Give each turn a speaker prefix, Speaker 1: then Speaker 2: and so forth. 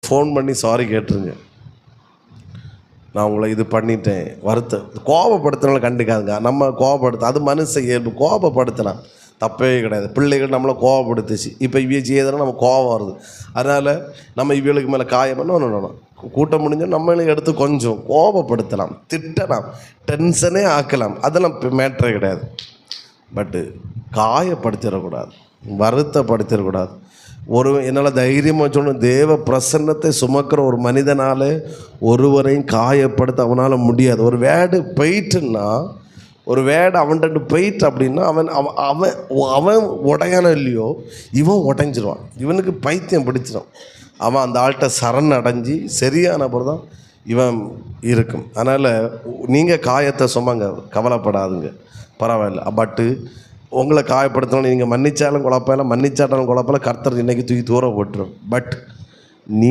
Speaker 1: Phone பண்ணி sorry கேட்டுருங்க. நான் உங்களை இது பண்ணிட்டேன், கோபப்படுத்தினாலும் கண்டுக்காதுங்க. நம்ம கோபப்படுத்த அது மனுஷ இயல்பு. கோபப்படுத்தலாம், தப்பே கிடையாது. பிள்ளைகள் நம்மளை கோபப்படுத்துச்சு, இப்போ இவ செய்யறதுனா நம்ம கோபம் வருது. அதனால் நம்ம இவளுக்கு மேலே காயம் பண்ணணும். கூட்டம் முடிஞ்சால் நம்மளே எடுத்து கொஞ்சம் கோபப்படுத்தலாம், திட்டலாம், டென்ஷனே ஆக்கலாம், அதெல்லாம் மேட்டரே கிடையாது. பட்டு காயப்படுத்திடக்கூடாது, வருத்தப்படுத்திடக்கூடாது. என்னால் தைரியமாக சொல்லணும், தேவ பிரசன்னத்தை சுமக்கிற ஒரு மனிதனால் ஒருவரையும் காயப்படுத்த அவனால் முடியாது. ஒரு வேர்டு போயிட்டுன்னா, ஒரு வேர்டு அவன்கிட்ட போயிட்டு அப்படின்னா அவன் அவன் அவன் உடையானோ இல்லையோ இவன் உடைஞ்சிருவான். இவனுக்கு பைத்தியம் பிடிச்சிடும். அவன் அந்த ஆள்கிட்ட சரண் அடைஞ்சி சரியான அப்புறம் தான் இவன் இருக்கும். அதனால் நீங்கள் காயத்தை சுமங்க, கவலைப்படாதுங்க, பரவாயில்ல. பட்டு உங்களை காயப்படுத்தணும், நீங்கள் மன்னிச்சாலும் குழப்பம் இல்லை, மன்னிச்சாட்டாலும் குழப்பம் இல்லை. கர்த்தர் இன்றைக்கி தூக்கி தூர போட்டுரும். பட் நீ